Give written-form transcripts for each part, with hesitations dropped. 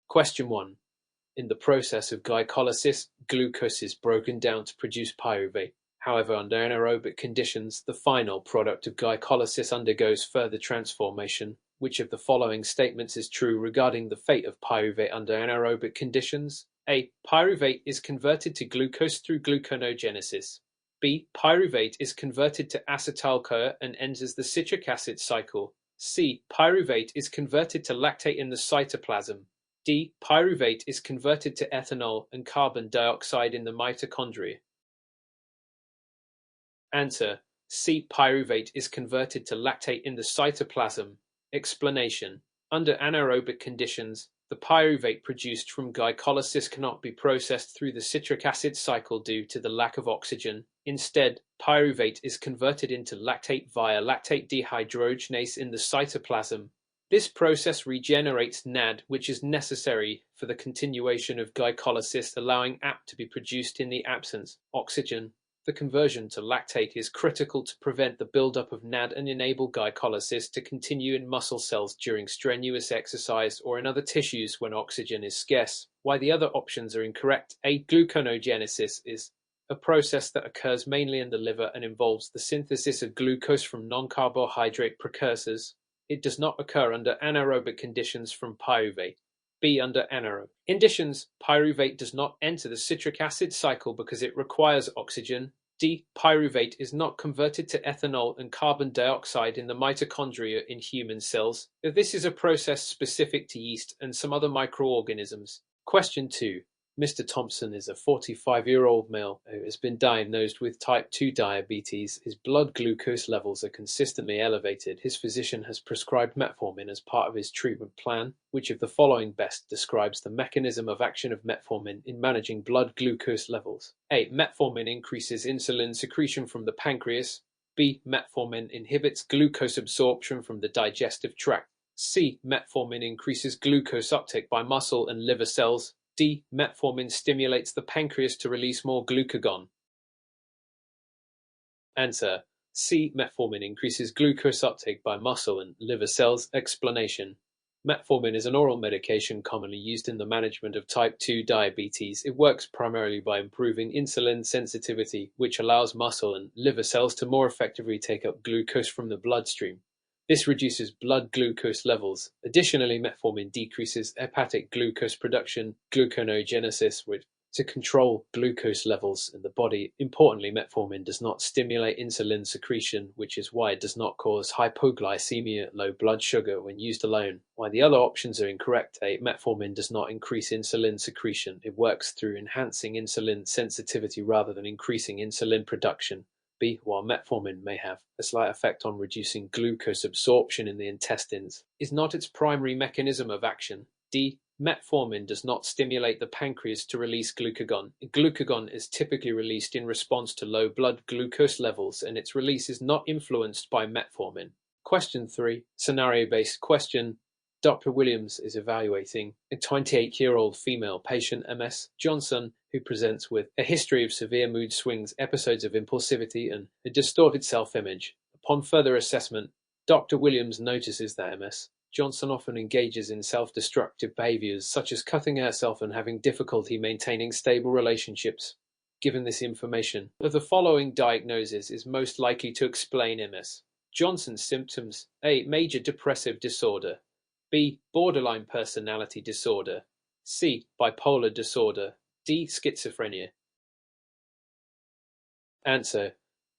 Question 1. In the process of glycolysis, glucose is broken down to produce pyruvate. However, under anaerobic conditions, the final product of glycolysis undergoes further transformation. Which of the following statements is true regarding the fate of pyruvate under anaerobic conditions? A. Pyruvate is converted to glucose through gluconeogenesis. B. Pyruvate is converted to acetyl-CoA and enters the citric acid cycle. C. Pyruvate is converted to lactate in the cytoplasm. D. Pyruvate is converted to ethanol and carbon dioxide in the mitochondria. Answer. C. Pyruvate is converted to lactate in the cytoplasm. Explanation. Under anaerobic conditions, the pyruvate produced from glycolysis cannot be processed through the citric acid cycle due to the lack of oxygen. Instead, pyruvate is converted into lactate via lactate dehydrogenase in the cytoplasm. This process regenerates NAD, which is necessary for the continuation of glycolysis, allowing AP to be produced in the absence of oxygen. The conversion to lactate is critical to prevent the buildup of NAD and enable glycolysis to continue in muscle cells during strenuous exercise or in other tissues when oxygen is scarce. Why the other options are incorrect? A. Gluconeogenesis is a process that occurs mainly in the liver and involves the synthesis of glucose from non-carbohydrate precursors. It does not occur under anaerobic conditions from pyruvate. B. Under anaerobic conditions, pyruvate does not enter the citric acid cycle because it requires oxygen. D. Pyruvate is not converted to ethanol and carbon dioxide in the mitochondria in human cells. This is a process specific to yeast and some other microorganisms. Question 2. Mr. Thompson is a 45-year-old male who has been diagnosed with type 2 diabetes. His blood glucose levels are consistently elevated. His physician has prescribed metformin as part of his treatment plan. Which of the following best describes the mechanism of action of metformin in managing blood glucose levels? A. Metformin increases insulin secretion from the pancreas. B. Metformin inhibits glucose absorption from the digestive tract. C. Metformin increases glucose uptake by muscle and liver cells. D. Metformin stimulates the pancreas to release more glucagon. Answer. C. Metformin increases glucose uptake by muscle and liver cells. Explanation. Metformin is an oral medication commonly used in the management of type 2 diabetes. It works primarily by improving insulin sensitivity, which allows muscle and liver cells to more effectively take up glucose from the bloodstream. This reduces blood glucose levels. Additionally, metformin decreases hepatic glucose production, gluconeogenesis, to control glucose levels in the body. Importantly, metformin does not stimulate insulin secretion, which is why it does not cause hypoglycemia, low blood sugar, when used alone. Why the other options are incorrect. A. Metformin does not increase insulin secretion. It works through enhancing insulin sensitivity rather than increasing insulin production. B. While metformin may have a slight effect on reducing glucose absorption in the intestines, is not its primary mechanism of action. D. Metformin does not stimulate the pancreas to release glucagon. Glucagon is typically released in response to low blood glucose levels, and its release is not influenced by metformin. Question 3. Scenario-based question. Dr. Williams is evaluating a 28-year-old female patient, MS Johnson, who presents with a history of severe mood swings, episodes of impulsivity, and a distorted self-image. Upon further assessment, Dr. Williams notices that MS Johnson often engages in self-destructive behaviors, such as cutting herself and having difficulty maintaining stable relationships. Given this information, the following diagnosis is most likely to explain MS Johnson's symptoms. A. Major depressive disorder. B. Borderline personality disorder. C. Bipolar disorder. D. Schizophrenia. Answer.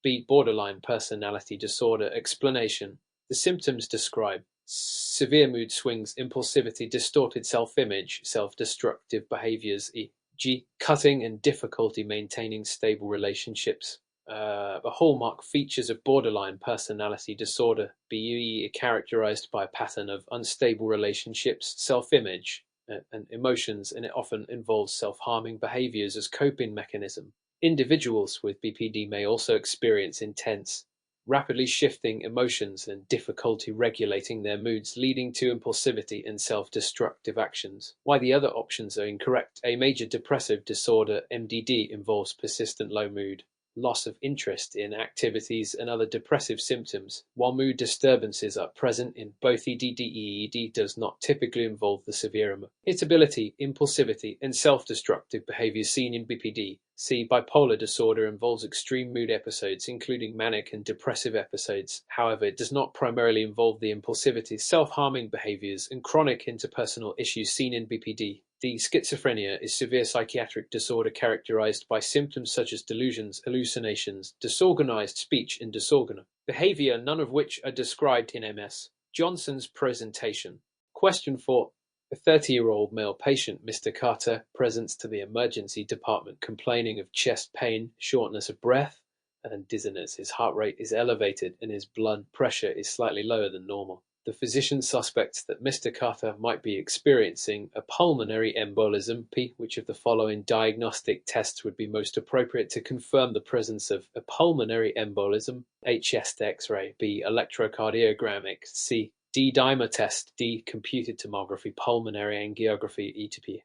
B. Borderline personality disorder. Explanation. The symptoms describe severe mood swings, impulsivity, distorted self-image, self-destructive behaviors, e.g. cutting, and difficulty maintaining stable relationships. The hallmark features of borderline personality disorder be characterized by a pattern of unstable relationships, self-image, and emotions, and it often involves self-harming behaviors as coping mechanism. Individuals with BPD may also experience intense, rapidly shifting emotions and difficulty regulating their moods, leading to impulsivity and self-destructive actions. Why the other options are incorrect. A. Major depressive disorder, MDD, involves persistent low mood, loss of interest in activities, and other depressive symptoms. While mood disturbances are present in both EDD, EED does not typically involve the severe irritability, impulsivity, and self-destructive behaviors seen in BPD. See, bipolar disorder involves extreme mood episodes, including manic and depressive episodes. However, it does not primarily involve the impulsivity, self-harming behaviors, and chronic interpersonal issues seen in BPD. The schizophrenia is severe psychiatric disorder characterized by symptoms such as delusions, hallucinations, disorganized speech, and disorganized behavior, none of which are described in MS. Johnson's presentation. Question 4. A 30-year-old male patient, Mr. Carter, presents to the emergency department complaining of chest pain, shortness of breath, and dizziness. His heart rate is elevated and his blood pressure is slightly lower than normal. The physician suspects that Mr. Carter might be experiencing a pulmonary embolism. P. Which of the following diagnostic tests would be most appropriate to confirm the presence of a pulmonary embolism? A. Chest X-ray. B. Electrocardiogram. C. D-dimer test. D. Computed tomography, pulmonary angiography, ETP.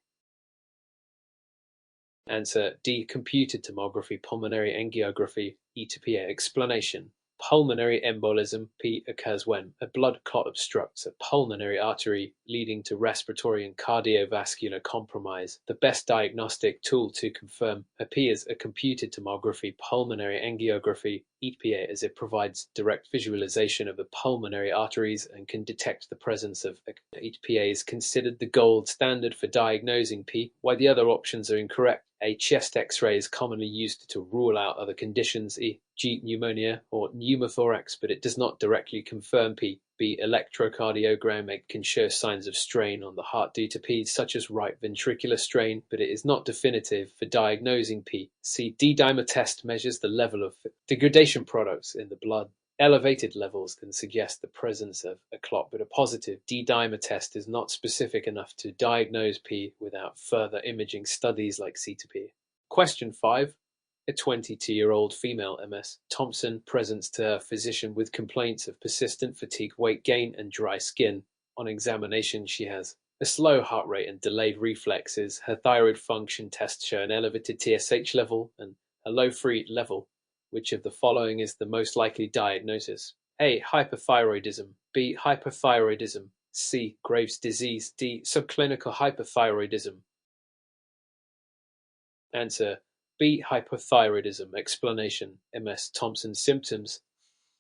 Answer: D. Computed tomography, pulmonary angiography, ETP. Explanation: pulmonary embolism (P) occurs when a blood clot obstructs a pulmonary artery, leading to respiratory and cardiovascular compromise. The best diagnostic tool to confirm a P is a computed tomography, pulmonary angiography, EPA, as it provides direct visualization of the pulmonary arteries and can detect the presence of EPA is considered the gold standard for diagnosing P, while the other options are incorrect. A chest X-ray is commonly used to rule out other conditions, e.g. pneumonia or pneumothorax, but it does not directly confirm P. B. Electrocardiogram can show signs of strain on the heart due to P, such as right ventricular strain, but it is not definitive for diagnosing P. C. D-dimer test measures the level of degradation products in the blood. Elevated levels can suggest the presence of a clot, but a positive D-dimer test is not specific enough to diagnose P without further imaging studies like C2P. Question 5. A 22-year-old female MS. Thompson presents to her physician with complaints of persistent fatigue, weight gain, and dry skin. On examination, she has a slow heart rate and delayed reflexes. Her thyroid function tests show an elevated TSH level and a low free level. Which of the following is the most likely diagnosis? A. Hyperthyroidism. B. Hypothyroidism. C. Graves' disease. D. Subclinical hyperthyroidism. Answer: B. Hypothyroidism. Explanation: MS Thompson's symptoms: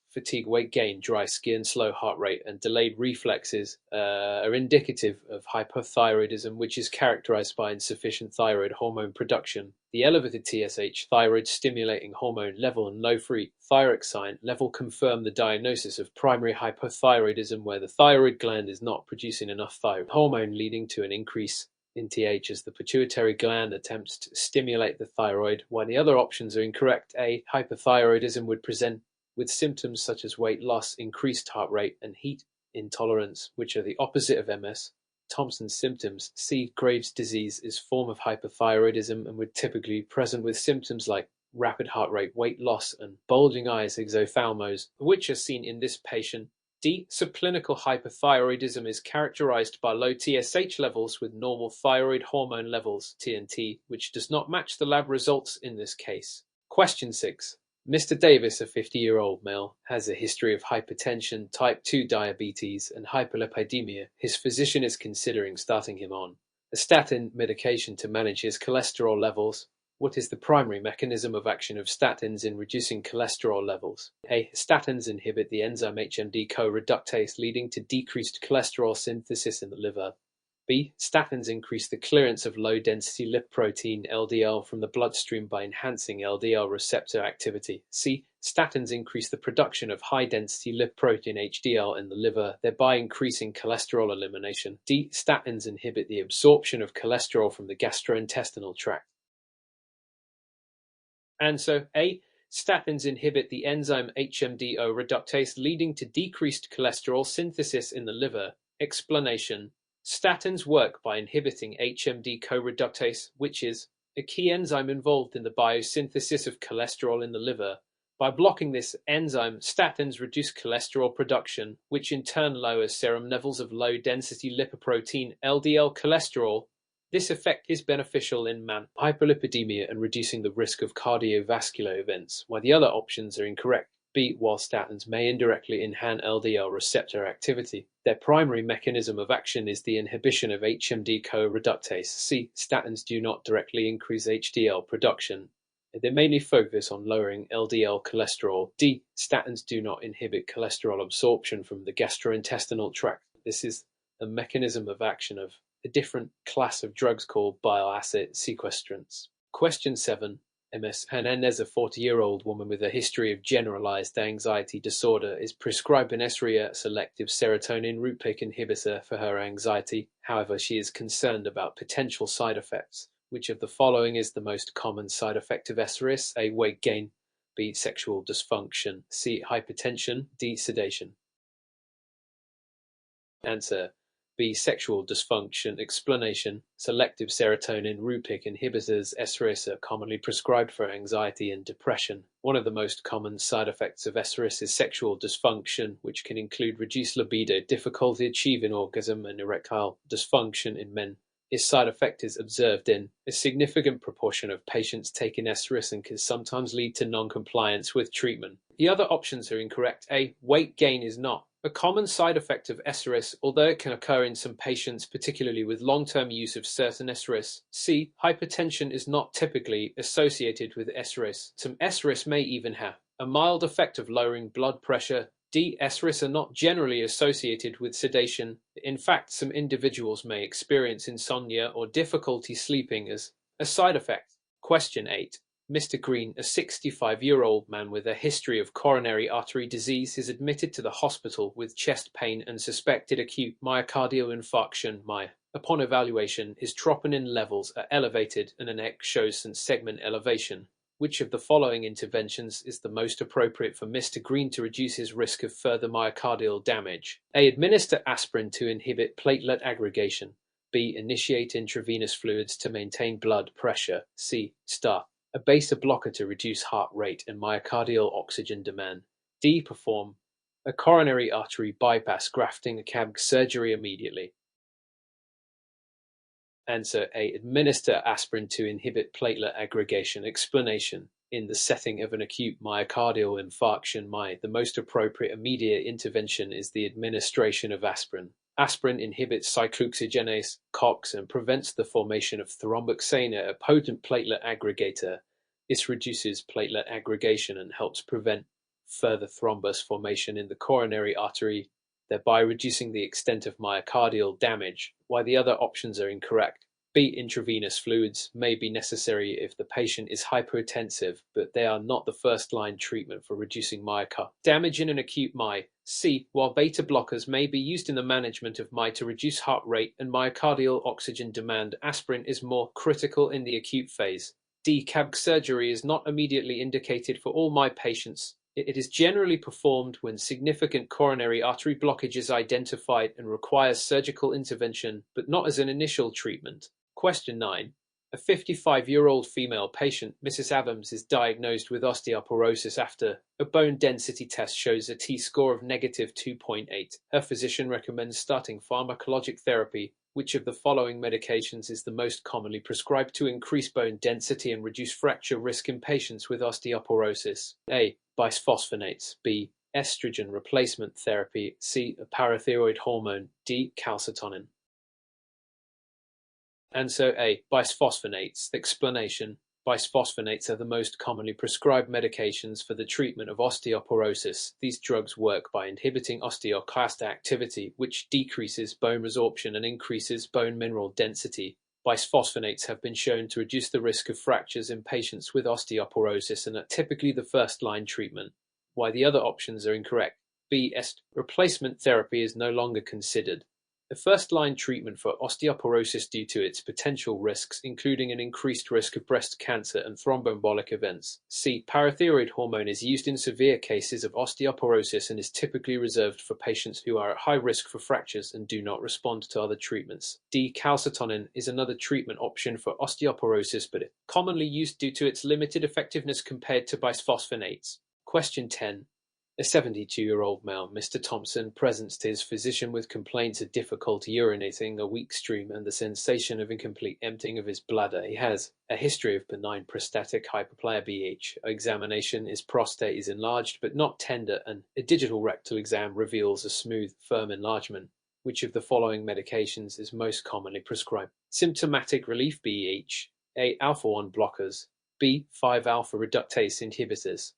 fatigue, weight gain, dry skin, slow heart rate, and delayed reflexes are indicative of hypothyroidism, which is characterized by insufficient thyroid hormone production. The elevated TSH, thyroid stimulating hormone level, and low free thyroxine level confirm the diagnosis of primary hypothyroidism, where the thyroid gland is not producing enough thyroid hormone, leading to an increase in TH as the pituitary gland attempts to stimulate the thyroid, while the other options are incorrect. A. Hypothyroidism would present with symptoms such as weight loss, increased heart rate, and heat intolerance, which are the opposite of MS. Thompson's symptoms: C. Graves' disease is a form of hypothyroidism and would typically be present with symptoms like rapid heart rate, weight loss, and bulging eyes, exophthalmos, which are seen in this patient. D. Subclinical hypothyroidism is characterized by low TSH levels with normal thyroid hormone levels, TNT, which does not match the lab results in this case. Question 6. Mr. Davis, a 50-year-old male, has a history of hypertension, type 2 diabetes, and hyperlipidemia. His physician is considering starting him on a statin medication to manage his cholesterol levels. What is the primary mechanism of action of statins in reducing cholesterol levels? A. Statins inhibit the enzyme HMD co-reductase, leading to decreased cholesterol synthesis in the liver. B. Statins increase the clearance of low-density lipoprotein (LDL) from the bloodstream by enhancing LDL receptor activity. C. Statins increase the production of high-density lipoprotein (HDL) in the liver, thereby increasing cholesterol elimination. D. Statins inhibit the absorption of cholesterol from the gastrointestinal tract. Answer: A. Statins inhibit the enzyme HMDO reductase, leading to decreased cholesterol synthesis in the liver. Explanation: statins work by inhibiting HMD co-reductase, which is a key enzyme involved in the biosynthesis of cholesterol in the liver. By blocking this enzyme, statins reduce cholesterol production, which in turn lowers serum levels of low-density lipoprotein (LDL) cholesterol. This effect is beneficial in hyperlipidemia and reducing the risk of cardiovascular events, while the other options are incorrect. B. While statins may indirectly enhance LDL receptor activity, their primary mechanism of action is the inhibition of HMD co-reductase. C. Statins do not directly increase HDL production. They mainly focus on lowering LDL cholesterol. D. Statins do not inhibit cholesterol absorption from the gastrointestinal tract. This is a mechanism of action of a different class of drugs called bile acid sequestrants. Question 7. MS Hernandez, a 40-year-old woman with a history of generalized anxiety disorder, is prescribed an Esria selective serotonin reuptake inhibitor for her anxiety. However, she is concerned about potential side effects. Which of the following is the most common side effect of Esria? A. Weight gain. B. Sexual dysfunction. C. Hypertension. D. Sedation. Answer. B. Sexual dysfunction. Explanation. Selective serotonin reuptake inhibitors Esria are commonly prescribed for anxiety and depression. One of the most common side effects of Esria is sexual dysfunction, which can include reduced libido, difficulty achieving orgasm, and erectile dysfunction in men. This side effect is observed in a significant proportion of patients taking Esria and can sometimes lead to non-compliance with treatment. The other options are incorrect. A. Weight gain is not a common side effect of Esria, although it can occur in some patients, particularly with long-term use of certain Esria. C. Hypertension is not typically associated with Esria. Some Esria may even have a mild effect of lowering blood pressure. D. Esria are not generally associated with sedation. In fact, some individuals may experience insomnia or difficulty sleeping as a side effect. Question 8. Mr. Green, a 65-year-old man with a history of coronary artery disease, is admitted to the hospital with chest pain and suspected acute myocardial infarction (MI). Upon evaluation, his troponin levels are elevated and an X shows some segment elevation. Which of the following interventions is the most appropriate for Mr. Green to reduce his risk of further myocardial damage? A. Administer aspirin to inhibit platelet aggregation. B. Initiate intravenous fluids to maintain blood pressure. C. Start a beta blocker to reduce heart rate and myocardial oxygen demand. D. Perform a coronary artery bypass grafting CABG surgery immediately. Answer A. Administer aspirin to inhibit platelet aggregation. Explanation. In the setting of an acute myocardial infarction (MI), the most appropriate immediate intervention is the administration of aspirin. Aspirin inhibits cyclooxygenase (COX) and prevents the formation of thromboxane, a potent platelet aggregator. This reduces platelet aggregation and helps prevent further thrombus formation in the coronary artery, thereby reducing the extent of myocardial damage, while the other options are incorrect. B. Intravenous fluids may be necessary if the patient is hypotensive, but they are not the first-line treatment for reducing myocardial damage in an acute MI. C. While beta blockers may be used in the management of MI to reduce heart rate and myocardial oxygen demand, aspirin is more critical in the acute phase. D. CABG surgery is not immediately indicated for all MI patients. It is generally performed when significant coronary artery blockage is identified and requires surgical intervention, but not as an initial treatment. Question 9. A 55-year-old female patient, Mrs. Adams, is diagnosed with osteoporosis after a bone density test shows a T-score of -2.8. Her physician recommends starting pharmacologic therapy. Which of the following medications is the most commonly prescribed to increase bone density and reduce fracture risk in patients with osteoporosis? A. Bisphosphonates. B. Estrogen replacement therapy. C. A parathyroid hormone. D. Calcitonin. Answer A. Bisphosphonates. Explanation. Bisphosphonates are the most commonly prescribed medications for the treatment of osteoporosis. These drugs work by inhibiting osteoclast activity, which decreases bone resorption and increases bone mineral density. Bisphosphonates have been shown to reduce the risk of fractures in patients with osteoporosis and are typically the first-line treatment, while the other options are incorrect. B. Replacement therapy is no longer considered. The first-line treatment for osteoporosis due to its potential risks, including an increased risk of breast cancer and thromboembolic events. C. Parathyroid hormone is used in severe cases of osteoporosis and is typically reserved for patients who are at high risk for fractures and do not respond to other treatments. D. Calcitonin is another treatment option for osteoporosis, but it's commonly used due to its limited effectiveness compared to bisphosphonates. Question 10. A 72-year-old male, Mr. Thompson, presents to his physician with complaints of difficulty urinating, a weak stream, and the sensation of incomplete emptying of his bladder. He has a history of benign prostatic hyperplasia (BH). Examination: his prostate is enlarged but not tender, and a digital rectal exam reveals a smooth, firm enlargement. Which of the following medications is most commonly prescribed? Symptomatic relief BH. A. Alpha-1 blockers. B. 5-alpha reductase inhibitors.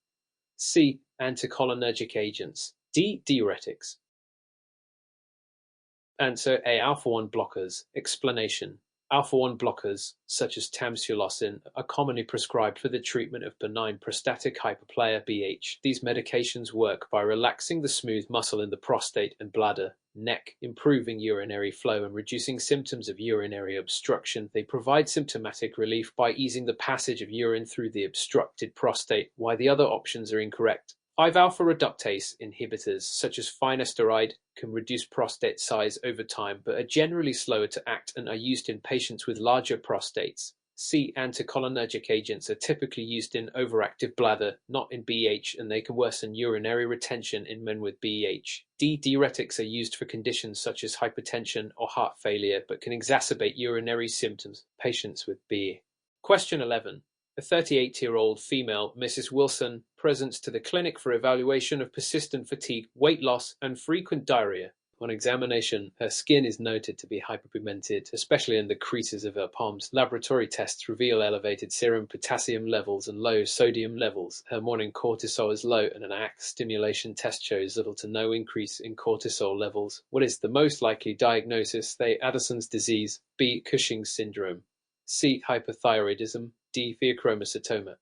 C. Anticholinergic agents. D. Diuretics. Answer A. Alpha-1 blockers. Explanation: Alpha-1 blockers, such as tamsulosin, are commonly prescribed for the treatment of benign prostatic hyperplasia (BH). These medications work by relaxing the smooth muscle in the prostate and bladder, neck, improving urinary flow and reducing symptoms of urinary obstruction. They provide symptomatic relief by easing the passage of urine through the obstructed prostate, while the other options are incorrect. 5-alpha reductase inhibitors, such as finasteride, can reduce prostate size over time, but are generally slower to act and are used in patients with larger prostates. C. Anticholinergic agents are typically used in overactive bladder, not in BH, and they can worsen urinary retention in men with BH. D. Diuretics are used for conditions such as hypertension or heart failure, but can exacerbate urinary symptoms in patients with BH. Question 11. A 38-year-old female, Mrs. Wilson, presents to the clinic for evaluation of persistent fatigue, weight loss, and frequent diarrhea. On examination, her skin is noted to be hyperpigmented, especially in the creases of her palms. Laboratory tests reveal elevated serum potassium levels and low sodium levels. Her morning cortisol is low, and an ACT stimulation test shows little to no increase in cortisol levels. What is the most likely diagnosis? A. Addison's disease. B. Cushing's syndrome. C. Hypothyroidism. D. Pheochromocytoma.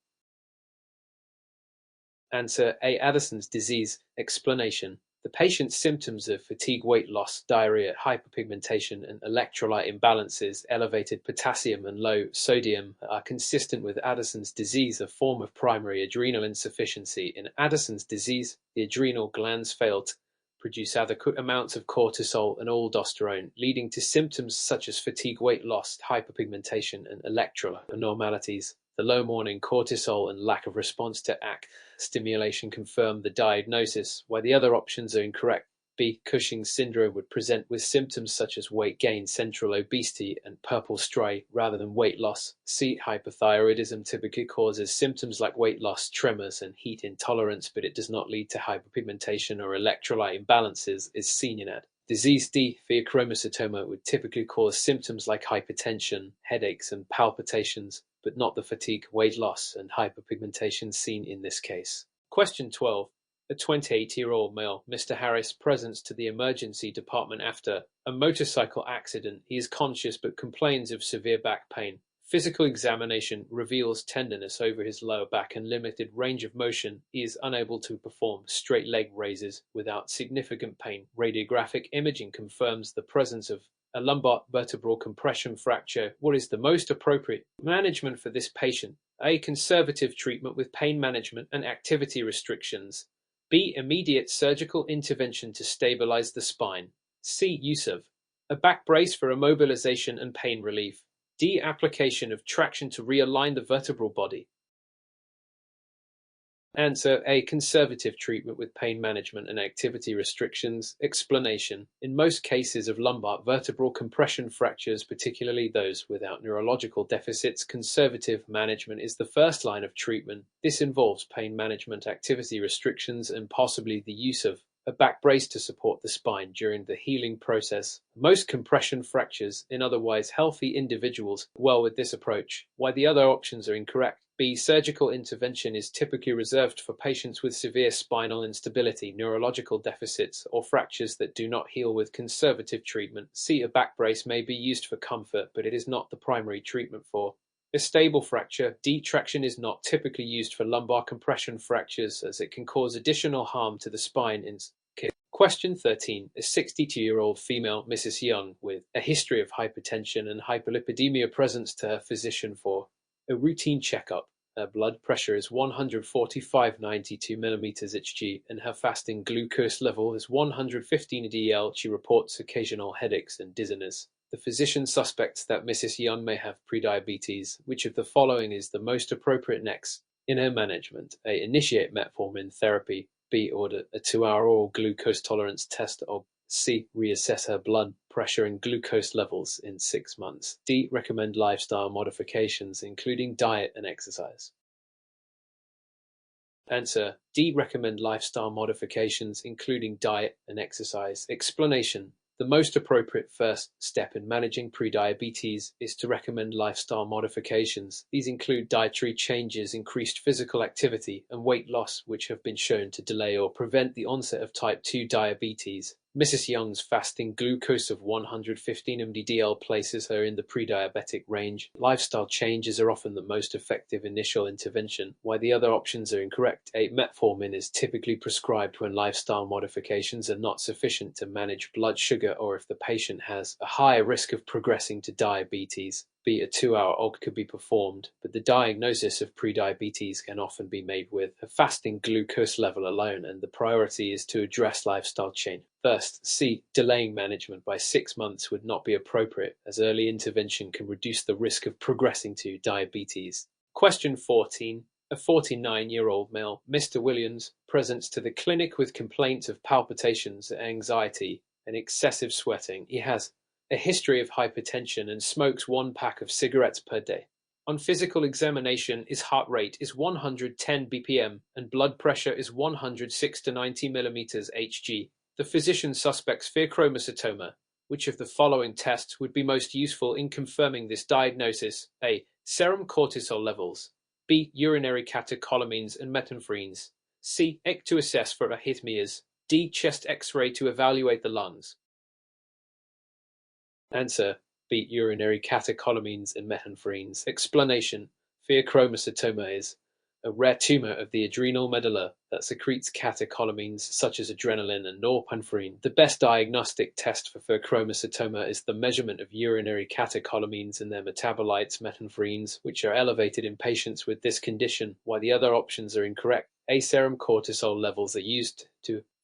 Answer A. Addison's disease. Explanation: the patient's symptoms of fatigue, weight loss, diarrhea, hyperpigmentation, and electrolyte imbalances, elevated potassium and low sodium, are consistent with Addison's disease, a form of primary adrenal insufficiency. In Addison's disease, the adrenal glands fail to produce adequate amounts of cortisol and aldosterone, leading to symptoms such as fatigue, weight loss, hyperpigmentation, and electrolyte abnormalities. The low morning cortisol and lack of response to ACT stimulation confirm the diagnosis, while the other options are incorrect. B. Cushing's syndrome would present with symptoms such as weight gain, central obesity, and purple striae rather than weight loss. C. Hypothyroidism typically causes symptoms like weight loss, tremors, and heat intolerance, but it does not lead to hyperpigmentation or electrolyte imbalances, is seen in AD. Disease D. Pheochromocytoma would typically cause symptoms like hypertension, headaches, and palpitations, but not the fatigue, weight loss, and hyperpigmentation seen in this case. Question 12. A 28-year-old male, Mr. Harris, presents to the emergency department after a motorcycle accident. He is conscious but complains of severe back pain. Physical examination reveals tenderness over his lower back and limited range of motion. He is unable to perform straight leg raises without significant pain. Radiographic imaging confirms the presence of a lumbar vertebral compression fracture. What is the most appropriate management for this patient? A. Conservative treatment with pain management and activity restrictions. B. Immediate surgical intervention to stabilize the spine. C. Use of a back brace for immobilization and pain relief. D. Application of traction to realign the vertebral body. Answer A. Conservative treatment with pain management and activity restrictions. Explanation: in most cases of lumbar vertebral compression fractures, particularly those without neurological deficits, conservative management is the first line of treatment. This involves pain management, activity restrictions, and possibly the use of a back brace to support the spine during the healing process. Most compression fractures in otherwise healthy individuals well with this approach, while the other options are incorrect. B. Surgical intervention is typically reserved for patients with severe spinal instability, neurological deficits, or fractures that do not heal with conservative treatment. C. A back brace may be used for comfort, but it is not the primary treatment for a stable fracture. D. Traction is not typically used for lumbar compression fractures, as it can cause additional harm to the spine in case. Question 13. A 62-year-old female, Mrs. Young, with a history of hypertension and hyperlipidemia presents to her physician for a routine checkup. Her blood pressure is 145/92 mm Hg, and her fasting glucose level is 115 dL. She reports occasional headaches and dizziness. The physician suspects that Mrs. Young may have prediabetes. Which of the following is the most appropriate next in her management? A. Initiate metformin therapy. B. Order a 2-hour oral glucose tolerance test, or C. Reassess her blood pressure and glucose levels in 6 months. D. Recommend lifestyle modifications, including diet and exercise. Answer: D. Recommend lifestyle modifications, including diet and exercise. Explanation: the most appropriate first step in managing prediabetes is to recommend lifestyle modifications. These include dietary changes, increased physical activity, and weight loss, which have been shown to delay or prevent the onset of type 2 diabetes. Mrs. Young's fasting glucose of 115 mg/dl places her in the prediabetic range. Lifestyle changes are often the most effective initial intervention, while the other options are incorrect. A. Metformin is typically prescribed when lifestyle modifications are not sufficient to manage blood sugar or if the patient has a higher risk of progressing to diabetes. B. A 2-hour OG could be performed, but the diagnosis of prediabetes can often be made with a fasting glucose level alone, and the priority is to address lifestyle change. First, C. Delaying management by 6 months would not be appropriate, as early intervention can reduce the risk of progressing to diabetes. Question 14. A 49-year-old male, Mr. Williams, presents to the clinic with complaints of palpitations, anxiety, and excessive sweating. He has a history of hypertension and smokes 1 pack of cigarettes per day. On physical examination, his heart rate is 110 bpm and blood pressure is 106 to 90 mm Hg. The physician suspects pheochromocytoma. Which of the following tests would be most useful in confirming this diagnosis? A. Serum cortisol levels. B. Urinary catecholamines and methamphenes. C. ECG to assess for arrhythmias. D. Chest X-ray to evaluate the lungs. Answer: B. Urinary catecholamines and methamphenes. Explanation: pheochromocytoma is a rare tumor of the adrenal medulla that secretes catecholamines such as adrenaline and norepinephrine. The best diagnostic test for pheochromocytoma is the measurement of urinary catecholamines and their metabolites methamphenes, which are elevated in patients with this condition, while the other options are incorrect. A. Serum cortisol levels are used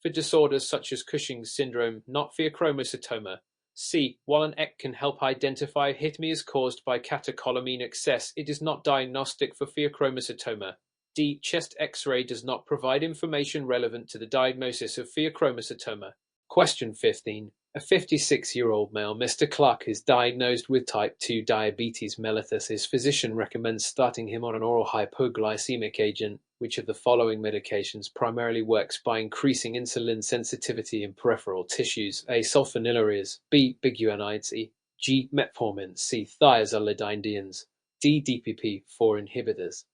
for disorders such as Cushing's syndrome, not pheochromocytoma. C. While an ECG can help identify arrhythmias caused by catecholamine excess, it is not diagnostic for pheochromocytoma. D. Chest X-ray does not provide information relevant to the diagnosis of pheochromocytoma. Question 15. A 56-year-old male, Mr. Clark, is diagnosed with type 2 diabetes mellitus. His physician recommends starting him on an oral hypoglycemic agent. Which of the following medications primarily works by increasing insulin sensitivity in peripheral tissues? A. Sulfonylureas. B. Biguanides. E. G. Metformin. C. Thiazolidinediones. D. DPP-4 inhibitors.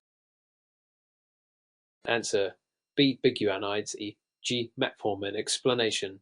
Answer: B. Biguanides. E. G. Metformin. Explanation: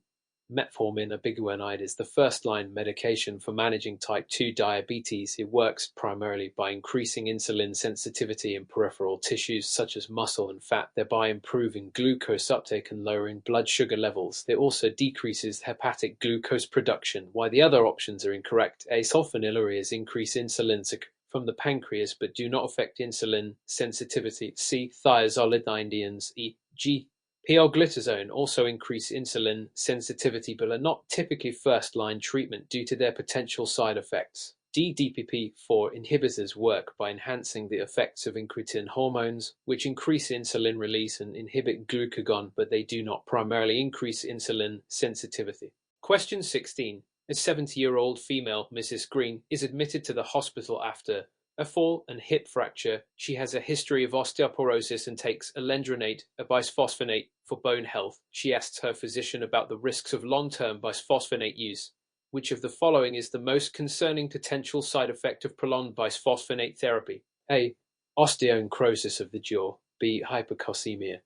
metformin, a biguanide, is the first-line medication for managing type 2 diabetes. It works primarily by increasing insulin sensitivity in peripheral tissues such as muscle and fat, thereby improving glucose uptake and lowering blood sugar levels. It also decreases hepatic glucose production, while the other options are incorrect. A. Sulfonylureas increase insulin from the pancreas but do not affect insulin sensitivity. C. Thiazolidinediones. E. G. P-glitazone also increase insulin sensitivity but are not typically first-line treatment due to their potential side effects. D. DPP-4 inhibitors work by enhancing the effects of incretin hormones, which increase insulin release and inhibit glucagon, but they do not primarily increase insulin sensitivity. Question 16. A 70-year-old female, Mrs. Green, is admitted to the hospital after a fall and hip fracture. She has a history of osteoporosis and takes alendronate, a bisphosphonate, for bone health. She asks her physician about the risks of long-term bisphosphonate use. Which of the following is the most concerning potential side effect of prolonged bisphosphonate therapy? A. Osteonecrosis of the jaw. B. Hypercalcemia.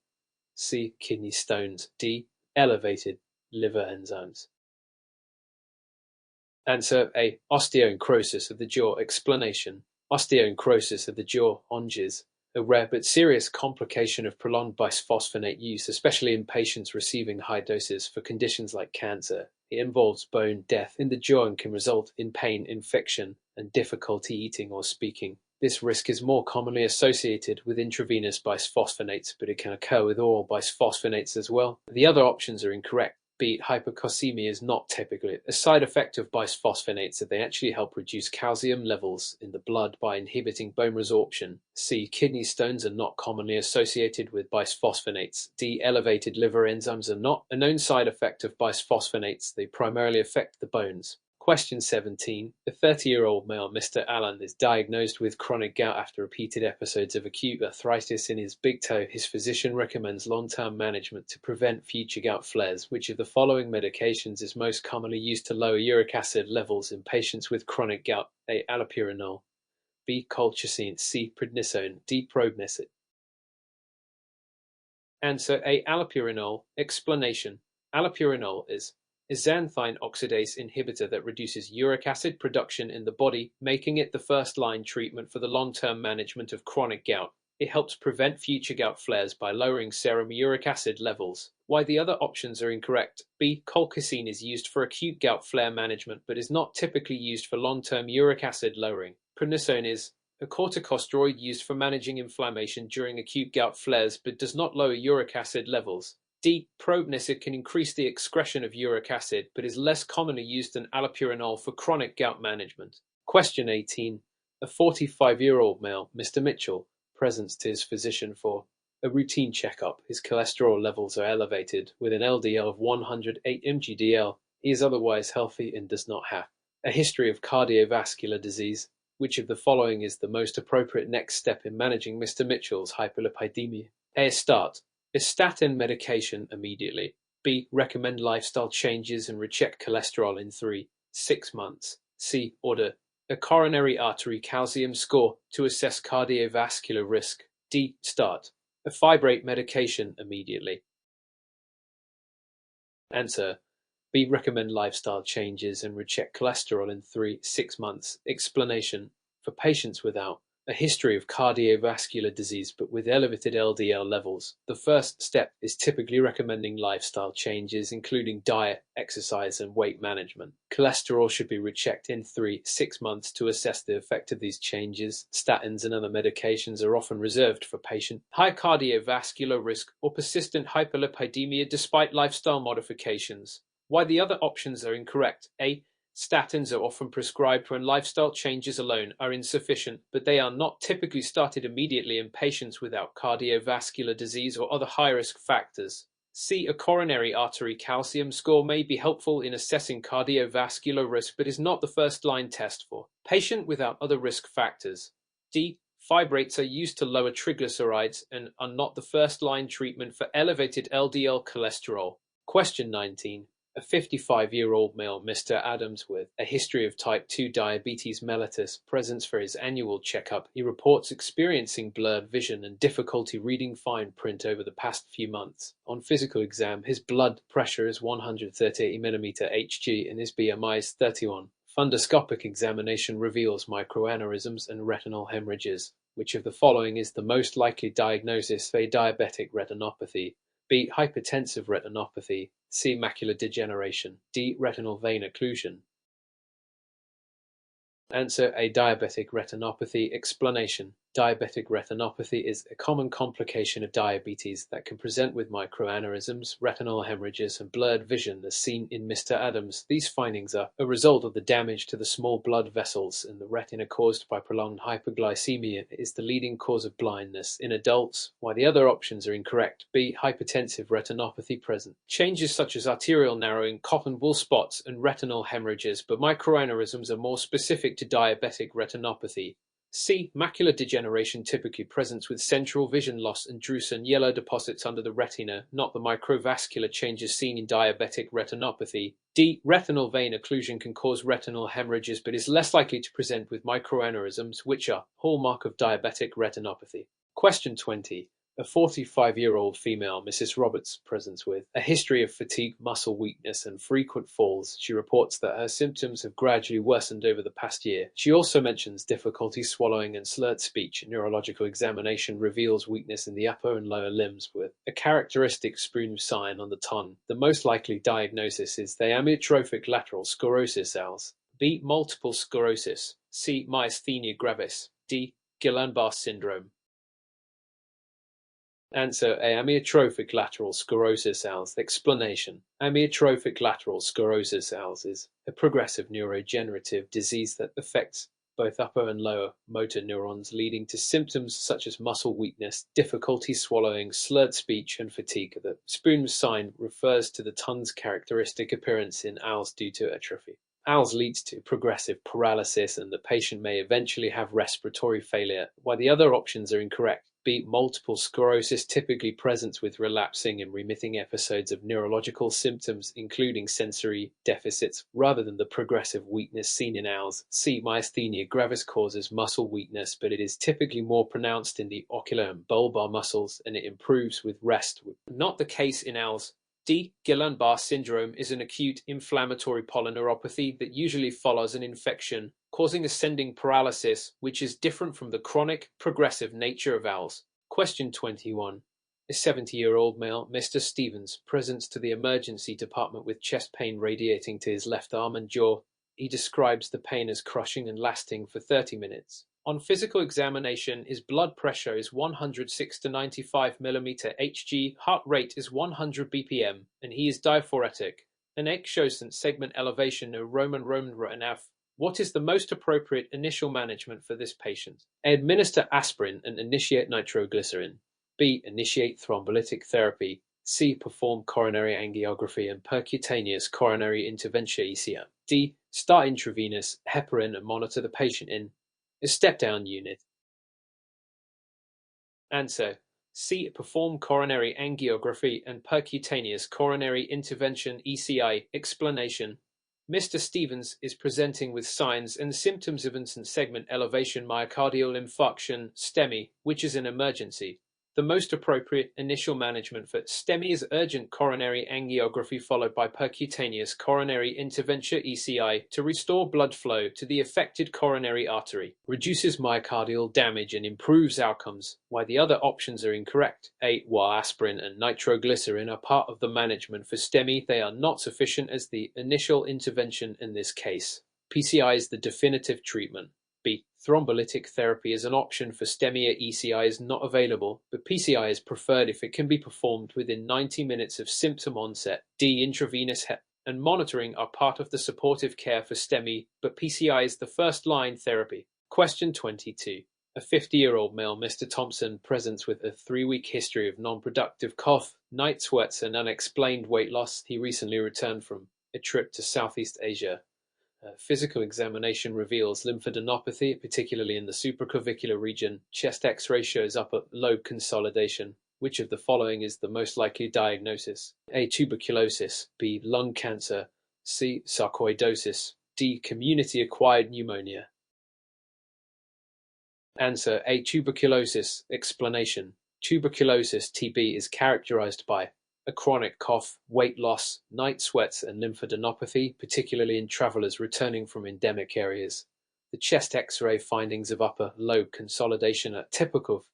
C. Kidney stones. D. Elevated liver enzymes. Answer: A. Osteonecrosis of the jaw. Explanation: osteonecrosis of the jaw, ONGIS, a rare but serious complication of prolonged bisphosphonate use, especially in patients receiving high doses for conditions like cancer. It involves bone death in the jaw and can result in pain, infection, and difficulty eating or speaking. This risk is more commonly associated with intravenous bisphosphonates, but it can occur with oral bisphosphonates as well. The other options are incorrect. B. Hypocalcemia is not typically a side effect of bisphosphonates, that they actually help reduce calcium levels in the blood by inhibiting bone resorption. C. Kidney stones are not commonly associated with bisphosphonates. D. Elevated liver enzymes are not a known side effect of bisphosphonates. They primarily affect the bones. Question 17. A 30-year-old male, Mr. Allen, is diagnosed with chronic gout after repeated episodes of acute arthritis in his big toe. His physician recommends long-term management to prevent future gout flares. Which of the following medications is most commonly used to lower uric acid levels in patients with chronic gout? A. Allopurinol. B. Colchicine. C. Prednisone. D. Probenecid. Answer A. Allopurinol. Explanation. Allopurinol is a xanthine oxidase inhibitor that reduces uric acid production in the body, making it the first-line treatment for the long-term management of chronic gout. It helps prevent future gout flares by lowering serum uric acid levels. Why the other options are incorrect. B. Colchicine is used for acute gout flare management but is not typically used for long-term uric acid lowering. Prednisone is a corticosteroid used for managing inflammation during acute gout flares but does not lower uric acid levels. D. Probenecid can increase the excretion of uric acid, but is less commonly used than allopurinol for chronic gout management. Question 18. A 45-year-old male, Mr. Mitchell, presents to his physician for a routine checkup. His cholesterol levels are elevated, with an LDL of 108 mg/dL. He is otherwise healthy and does not have a history of cardiovascular disease. Which of the following is the most appropriate next step in managing Mr. Mitchell's hyperlipidemia? A. Start a statin medication immediately. B. Recommend lifestyle changes and recheck cholesterol in 3-6 months. C. Order a coronary artery calcium score to assess cardiovascular risk. D. Start a fibrate medication immediately. Answer B. Recommend lifestyle changes and recheck cholesterol in 3-6 months. Explanation. For patients without a history of cardiovascular disease but with elevated LDL levels, the first step is typically recommending lifestyle changes, including diet, exercise, and weight management. Cholesterol should be rechecked in 3-6 months to assess the effect of these changes. Statins and other medications are often reserved for patients high cardiovascular risk or persistent hyperlipidemia despite lifestyle modifications. Why the other options are incorrect. A. Statins are often prescribed when lifestyle changes alone are insufficient, but they are not typically started immediately in patients without cardiovascular disease or other high-risk factors. C. A coronary artery calcium score may be helpful in assessing cardiovascular risk, but is not the first-line test for patient without other risk factors. D. Fibrates are used to lower triglycerides and are not the first-line treatment for elevated LDL cholesterol. Question 19. A 55-year-old male, Mr. Adams, with a history of type 2 diabetes mellitus, presents for his annual checkup. He reports experiencing blurred vision and difficulty reading fine print over the past few months. On physical exam, his blood pressure is 138 mm Hg and his BMI is 31. Fundoscopic examination reveals microaneurysms and retinal hemorrhages. Which of the following is the most likely diagnosis for a diabetic retinopathy? B. Hypertensive retinopathy. C. Macular degeneration. D. Retinal vein occlusion. Answer A. Diabetic retinopathy. Explanation. Diabetic retinopathy is a common complication of diabetes that can present with microaneurysms, retinal hemorrhages, and blurred vision as seen in Mr. Adams. These findings are a result of the damage to the small blood vessels in the retina caused by prolonged hyperglycemia. It is the leading cause of blindness in adults, while the other options are incorrect. B. Hypertensive retinopathy present. Changes such as arterial narrowing, cotton wool spots, and retinal hemorrhages, but microaneurysms are more specific to diabetic retinopathy. C. Macular degeneration typically presents with central vision loss and drusen yellow deposits under the retina, not the microvascular changes seen in diabetic retinopathy. D. Retinal vein occlusion can cause retinal hemorrhages but is less likely to present with microaneurysms, which are hallmark of diabetic retinopathy. Question 20. A 45-year-old female, Mrs. Roberts, presents with a history of fatigue, muscle weakness, and frequent falls. She reports that her symptoms have gradually worsened over the past year. She also mentions difficulty swallowing and slurred speech. A neurological examination reveals weakness in the upper and lower limbs with a characteristic spoon sign on the tongue. The most likely diagnosis is the amyotrophic lateral sclerosis (ALS). B. Multiple sclerosis. C. Myasthenia gravis. D. Guillain-Barré syndrome. Answer A. Amyotrophic lateral sclerosis ALS. Explanation. Amyotrophic lateral sclerosis ALS is a progressive neurodegenerative disease that affects both upper and lower motor neurons, leading to symptoms such as muscle weakness, difficulty swallowing, slurred speech, and fatigue. The spoon sign refers to the tongue's characteristic appearance in ALS due to atrophy. ALS leads to progressive paralysis, and the patient may eventually have respiratory failure, while the other options are incorrect. B. Multiple sclerosis, typically presents with relapsing and remitting episodes of neurological symptoms, including sensory deficits, rather than the progressive weakness seen in ALS. C. Myasthenia gravis causes muscle weakness, but it is typically more pronounced in the ocular and bulbar muscles, and it improves with rest. Not the case in ALS. D. Guillain-Barré syndrome is an acute inflammatory polyneuropathy that usually follows an infection, causing ascending paralysis, which is different from the chronic, progressive nature of ALS. Question 21. A 70-year-old male, Mr. Stevens, presents to the emergency department with chest pain radiating to his left arm and jaw. He describes the pain as crushing and lasting for 30 minutes. On physical examination, his blood pressure is 106 to 95 mm Hg, heart rate is 100 bpm, and he is diaphoretic. An egg shows segment elevation of Roman enough. What is the most appropriate initial management for this patient? A. Administer aspirin and initiate nitroglycerin. B. Initiate thrombolytic therapy. C. Perform coronary angiography and percutaneous coronary intervention ECM. D. Start intravenous heparin and monitor the patient in a step-down unit. Answer. C. Perform coronary angiography and percutaneous coronary intervention ECI. Explanation. Mr. Stevens is presenting with signs and symptoms of instant segment elevation myocardial infarction STEMI, which is an emergency. The most appropriate initial management for STEMI is urgent coronary angiography followed by percutaneous coronary intervention ECI to restore blood flow to the affected coronary artery, reduces myocardial damage and improves outcomes, while the other options are incorrect. A. While aspirin and nitroglycerin are part of the management for STEMI, they are not sufficient as the initial intervention in this case. PCI is the definitive treatment. B. Thrombolytic therapy is an option for STEMI. ECI is not available, but PCI is preferred if it can be performed within 90 minutes of symptom onset. D. Intravenous HEP and monitoring are part of the supportive care for STEMI, but PCI is the first-line therapy. Question 22. A 50-year-old male, Mr. Thompson, presents with a 3-week history of non-productive cough, night sweats, and unexplained weight loss. He recently returned from a trip to Southeast Asia. Physical examination reveals lymphadenopathy, particularly in the supraclavicular region. Chest X-ray shows upper lobe consolidation. Which of the following is the most likely diagnosis? A. Tuberculosis. B. Lung cancer. C. Sarcoidosis. D. Community-acquired pneumonia. Answer A. Tuberculosis. Explanation. Tuberculosis (TB) is characterized by a chronic cough, weight loss, night sweats, and lymphadenopathy, particularly in travelers returning from endemic areas. The chest X-ray findings of upper lobe consolidation are typical of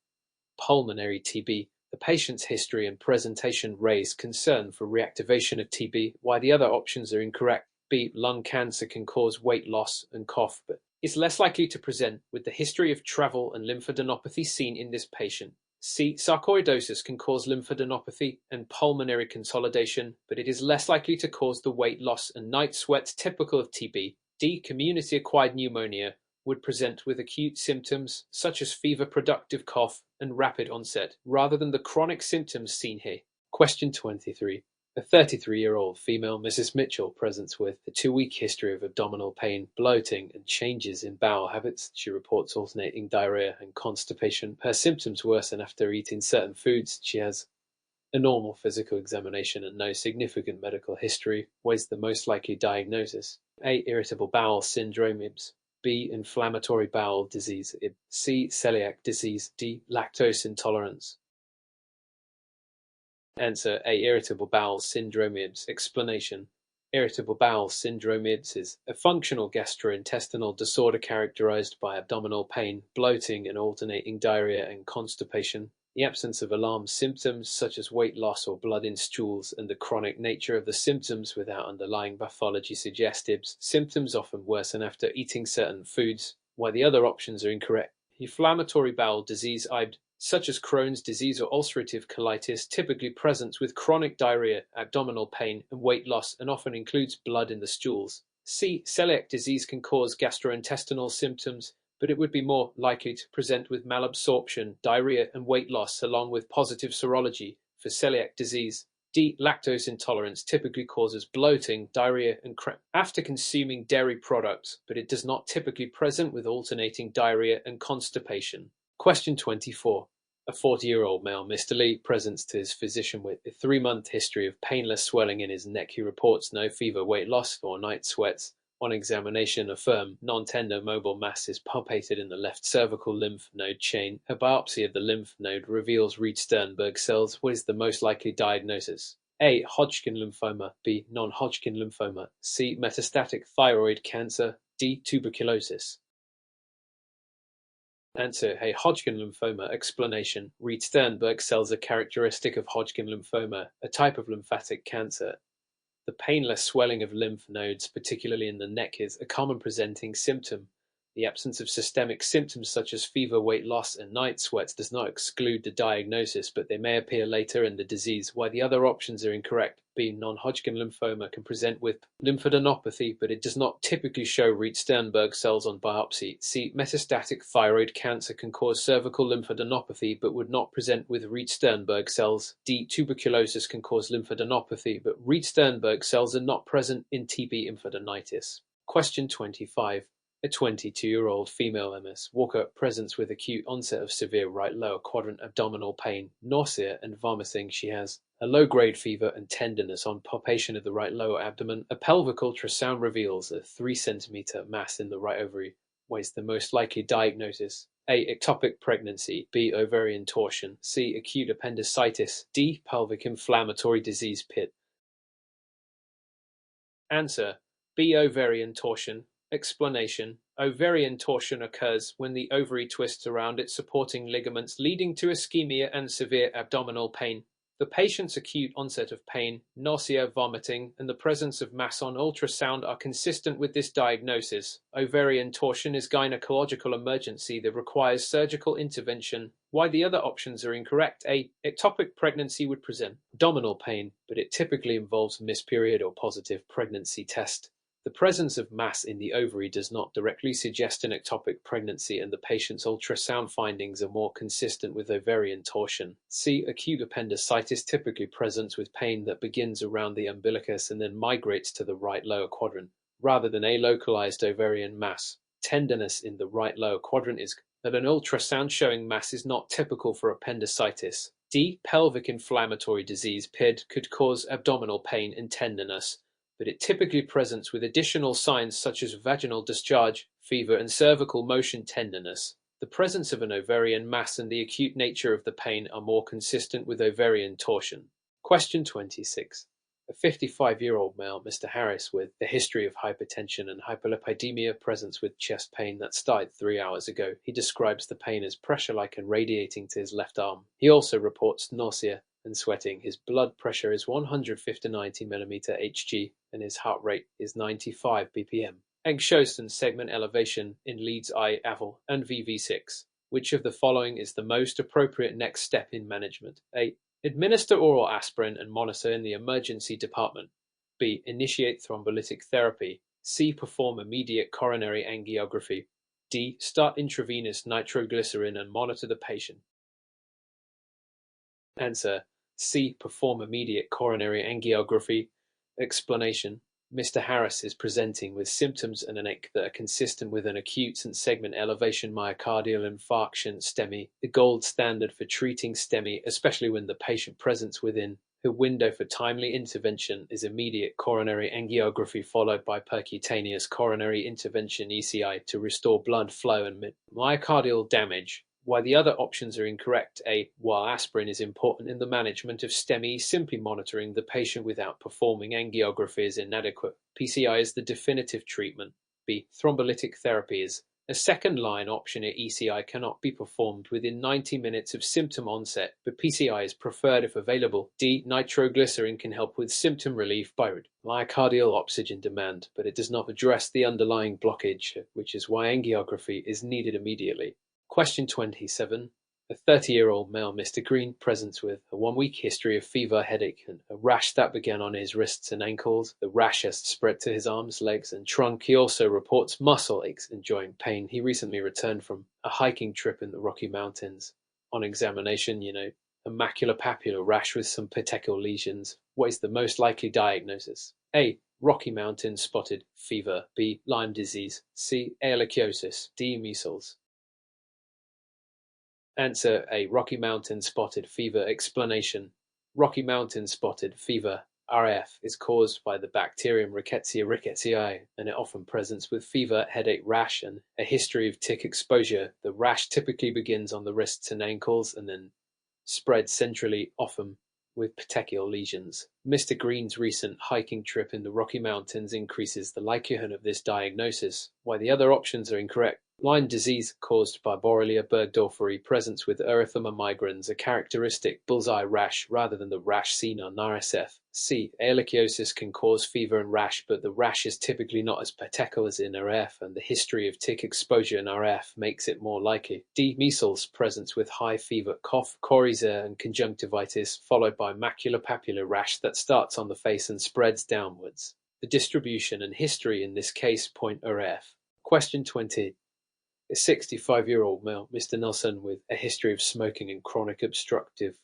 pulmonary TB. The patient's history and presentation raise concern for reactivation of TB, while the other options are incorrect. B. Lung cancer can cause weight loss and cough, but is less likely to present with the history of travel and lymphadenopathy seen in this patient. C. Sarcoidosis can cause lymphadenopathy and pulmonary consolidation, but it is less likely to cause the weight loss and night sweats typical of TB. D. Community-acquired pneumonia would present with acute symptoms such as fever-productive cough and rapid onset, rather than the chronic symptoms seen here. Question 23. A 33-year-old female, Mrs. Mitchell, presents with a 2-week history of abdominal pain, bloating, and changes in bowel habits. She reports alternating diarrhea and constipation. Her symptoms worsen after eating certain foods. She has a normal physical examination and no significant medical history. What is the most likely diagnosis? A. Irritable bowel syndrome. B. Inflammatory bowel disease. C. Celiac disease. D. Lactose intolerance. Answer A. Irritable bowel syndrome. Explanation. Irritable bowel syndrome is a functional gastrointestinal disorder characterized by abdominal pain, bloating, and alternating diarrhea and constipation. The absence of alarm symptoms such as weight loss or blood in stools and the chronic nature of the symptoms without underlying pathology suggests symptoms often worsen after eating certain foods, while the other options are incorrect. Inflammatory bowel disease. such as Crohn's disease or ulcerative colitis, typically presents with chronic diarrhea, abdominal pain, and weight loss, and often includes blood in the stools. C. Celiac disease can cause gastrointestinal symptoms, but it would be more likely to present with malabsorption, diarrhea, and weight loss, along with positive serology for celiac disease. D. Lactose intolerance typically causes bloating, diarrhea, and cramp after consuming dairy products, but it does not typically present with alternating diarrhea and constipation. Question 24. A 40-year-old male, Mr. Lee, presents to his physician with a 3-month history of painless swelling in his neck. He reports no fever, weight loss, or night sweats. On examination, a firm, non-tender mobile mass is palpated in the left cervical lymph node chain. A biopsy of the lymph node reveals Reed-Sternberg cells. What is the most likely diagnosis? A. Hodgkin lymphoma. B. Non-Hodgkin lymphoma. C. Metastatic thyroid cancer. D. Tuberculosis. Answer: A. Hodgkin lymphoma. Explanation: Reed-Sternberg cells are characteristic of Hodgkin lymphoma, a type of lymphatic cancer. The painless swelling of lymph nodes, particularly in the neck, is a common presenting symptom. The absence of systemic symptoms such as fever, weight loss, and night sweats does not exclude the diagnosis, but they may appear later in the disease. Why the other options are incorrect. B. Non-Hodgkin lymphoma can present with lymphadenopathy, but it does not typically show Reed-Sternberg cells on biopsy. C. Metastatic thyroid cancer can cause cervical lymphadenopathy, but would not present with Reed-Sternberg cells. D. Tuberculosis can cause lymphadenopathy, but Reed-Sternberg cells are not present in TB lymphadenitis. Question 25. A 22-year-old female MS Walker presents with acute onset of severe right lower quadrant abdominal pain, nausea, and vomiting. She has a low-grade fever and tenderness. On palpation of the right lower abdomen, a pelvic ultrasound reveals a 3-centimeter mass in the right ovary. What is the most likely diagnosis? A. Ectopic pregnancy. B. Ovarian torsion. C. Acute appendicitis. D. Pelvic inflammatory disease pit. Answer: B. Ovarian torsion. Explanation: Ovarian torsion occurs when the ovary twists around its supporting ligaments, leading to ischemia and severe abdominal pain. The patient's acute onset of pain, nausea, vomiting, and the presence of mass on ultrasound are consistent with this diagnosis. Ovarian torsion is a gynecological emergency that requires surgical intervention. Why the other options are incorrect. A. Ectopic pregnancy would present abdominal pain, but it typically involves missed period or positive pregnancy test. The presence of mass in the ovary does not directly suggest an ectopic pregnancy, and the patient's ultrasound findings are more consistent with ovarian torsion. C. Acute appendicitis typically presents with pain that begins around the umbilicus and then migrates to the right lower quadrant, rather than a localized ovarian mass. Tenderness in the right lower quadrant is that an ultrasound showing mass is not typical for appendicitis. D. Pelvic inflammatory disease (PID) could cause abdominal pain and tenderness, but it typically presents with additional signs such as vaginal discharge, fever, and cervical motion tenderness. The presence of an ovarian mass and the acute nature of the pain are more consistent with ovarian torsion. Question 26. A 55-year-old male, Mr. Harris, with a history of hypertension and hyperlipidemia, presents with chest pain that started 3 hours ago. He describes the pain as pressure-like and radiating to his left arm. He also reports nausea and sweating. His blood pressure is 150/90 mm Hg, and his heart rate is 95 bpm. Angiostin segment elevation in leads eye, AVL, and VV6. Which of the following is the most appropriate next step in management? A. Administer oral aspirin and monitor in the emergency department. B. Initiate thrombolytic therapy. C. Perform immediate coronary angiography. D. Start intravenous nitroglycerin and monitor the patient. Answer: C. Perform immediate coronary angiography. Explanation: Mr. Harris is presenting with symptoms and an ache that are consistent with an acute segment elevation myocardial infarction STEMI, the gold standard for treating STEMI, especially when the patient presents within the window for timely intervention is immediate coronary angiography followed by percutaneous coronary intervention (ECI) to restore blood flow and myocardial damage. Why the other options are incorrect. A. While aspirin is important in the management of STEMI, simply monitoring the patient without performing angiography is inadequate. PCI is the definitive treatment. B. Thrombolytic therapy is a second-line option at ECI cannot be performed within 90 minutes of symptom onset, but PCI is preferred if available. D. Nitroglycerin can help with symptom relief by myocardial oxygen demand, but it does not address the underlying blockage, which is why angiography is needed immediately. Question 27. A 30-year-old male, Mr. Green, presents with a 1-week history of fever, headache, and a rash that began on his wrists and ankles. The rash has spread to his arms, legs, and trunk. He also reports muscle aches and joint pain. He recently returned from a hiking trip in the Rocky Mountains. On examination, a maculopapular rash with some petechial lesions. What is the most likely diagnosis? A. Rocky Mountain spotted fever. B. Lyme disease. C. Ehrlichiosis. D. Measles. Answer A. Rocky Mountain spotted fever. Explanation: Rocky Mountain spotted fever (RF) is caused by the bacterium Rickettsia rickettsii, and it often presents with fever, headache, rash, and a history of tick exposure. The rash typically begins on the wrists and ankles and then spreads centrally, often with petechial lesions. Mr. Green's recent hiking trip in the Rocky Mountains increases the likelihood of this diagnosis, while the other options are incorrect. Lyme disease, caused by Borrelia burgdorferi, presents with erythema migrans, a characteristic bullseye rash rather than the rash seen on RSF. C. Ehrlichiosis can cause fever and rash, but the rash is typically not as petechial as in RF, and the history of tick exposure in RF makes it more likely. D. Measles presents with high fever, cough, coryza, and conjunctivitis, followed by maculopapular rash that starts on the face and spreads downwards. The distribution and history in this case point RF. Question 20. A 65-year-old male, Mr. Nelson, with a history of smoking and chronic obstructive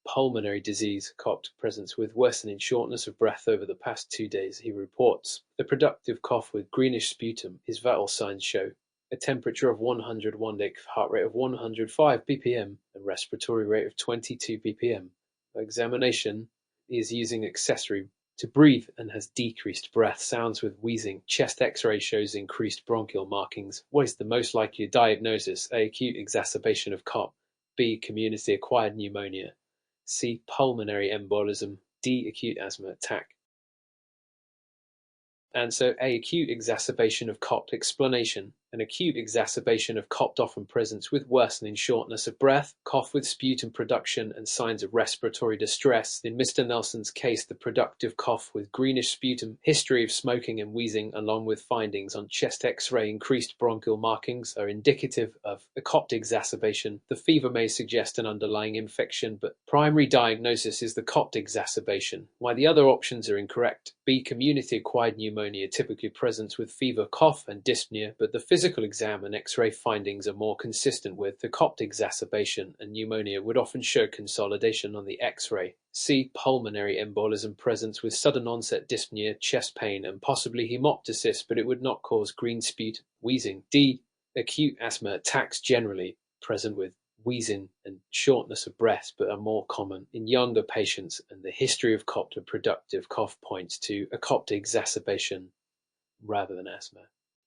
pulmonary disease, COPD, presents with worsening shortness of breath over the past 2 days. He reports a productive cough with greenish sputum. His vital signs show a temperature of 101 day, heart rate of 105 ppm, and respiratory rate of 22 ppm. By examination, he is using accessory to breathe and has decreased breath, sounds with wheezing. Chest x-ray shows increased bronchial markings. What is the most likely diagnosis? A. Acute exacerbation of COPD. B. Community-acquired pneumonia. C. Pulmonary embolism. D. Acute asthma attack. Answer A. Acute exacerbation of COPD. Explanation: an acute exacerbation of COPD often presents with worsening shortness of breath, cough with sputum production, and signs of respiratory distress. In Mr. Nelson's case, the productive cough with greenish sputum, history of smoking and wheezing, along with findings on chest x-ray increased bronchial markings, are indicative of a COPD exacerbation. The fever may suggest an underlying infection, but primary diagnosis is the COPD exacerbation, while the other options are incorrect. B. Community-acquired pneumonia typically presents with fever, cough, and dyspnea, but the physical exam and x-ray findings are more consistent with the COPD exacerbation, and pneumonia would often show consolidation on the x-ray. C. Pulmonary embolism presents with sudden onset dyspnea, chest pain, and possibly hemoptysis, but it would not cause green sputum, wheezing. D. Acute asthma attacks generally present with wheezing and shortness of breath, but are more common in younger patients, and the history of COPD and productive cough points to a COPD exacerbation rather than asthma.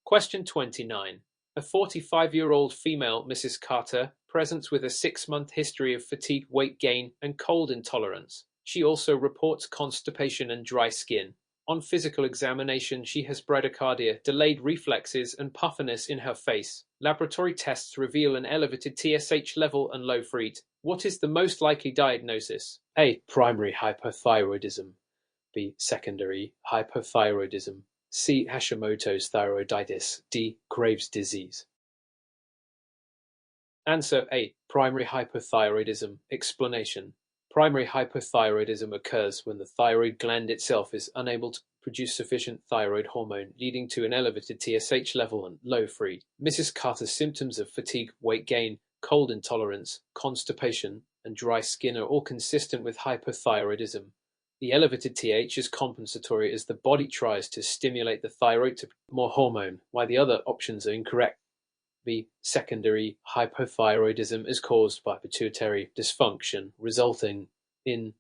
Question 29. A 45-year-old female, Mrs. Carter, presents with a 6-month history of fatigue, weight gain, and cold intolerance. She also reports constipation and dry skin. On physical examination, she has bradycardia, delayed reflexes, and puffiness in her face. Laboratory tests reveal an elevated TSH level and low freet. What is the most likely diagnosis? A. Primary hypothyroidism. B. Secondary hypothyroidism. C. Hashimoto's thyroiditis. D. Graves' disease. Answer A. Primary hypothyroidism. Explanation: primary hypothyroidism occurs when the thyroid gland itself is unable to produce sufficient thyroid hormone, leading to an elevated TSH level and low freet. Mrs. Carter's symptoms of fatigue, weight gain, cold intolerance, constipation, and dry skin are all consistent with hypothyroidism. The elevated TH is compensatory as the body tries to stimulate the thyroid to produce more hormone, while the other options are incorrect. B. Secondary hypothyroidism is caused by pituitary dysfunction, resulting in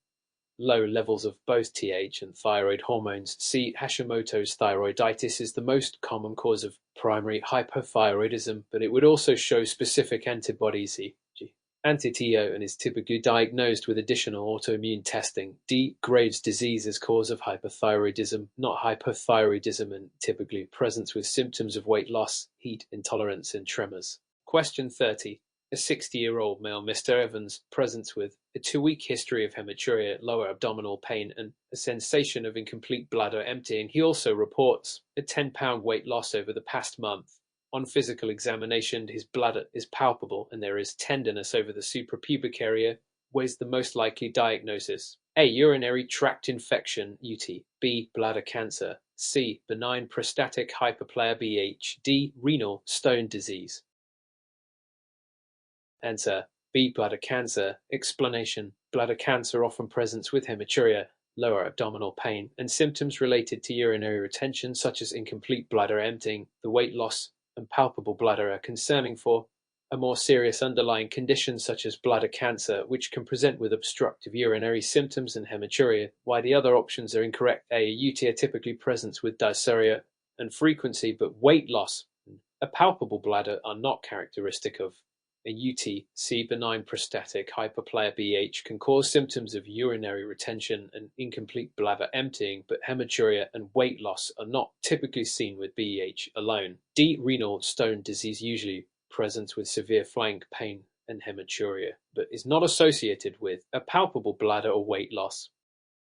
low levels of both TH and thyroid hormones. C. Hashimoto's thyroiditis is the most common cause of primary hypothyroidism, but it would also show specific antibodies, e.g. anti-TO, and is typically diagnosed with additional autoimmune testing. D. Graves' disease is cause of hypothyroidism, not hypothyroidism, and typically presents with symptoms of weight loss, heat intolerance, and tremors. Question 30. A 60-year-old male, Mr. Evans, presents with a 2-week history of hematuria, lower abdominal pain, and a sensation of incomplete bladder emptying. He also reports a 10-pound weight loss over the past month. On physical examination, his bladder is palpable and there is tenderness over the suprapubic area, was the most likely diagnosis. A. Urinary tract infection, UT. B. Bladder cancer. C. Benign prostatic hyperplasia BH. D. Renal stone disease. Answer: B. Bladder cancer. Explanation: bladder cancer often presents with hematuria, lower abdominal pain, and symptoms related to urinary retention such as incomplete bladder emptying. The weight loss and palpable bladder are concerning for a more serious underlying condition such as bladder cancer, which can present with obstructive urinary symptoms and hematuria. Why the other options are incorrect: A. UTI typically presents with dysuria and frequency, but weight loss and a palpable bladder are not characteristic of a UT. C. Benign prostatic hyperplasia BH can cause symptoms of urinary retention and incomplete bladder emptying, but hematuria and weight loss are not typically seen with BH alone. D. Renal stone disease usually presents with severe flank pain and hematuria, but is not associated with a palpable bladder or weight loss.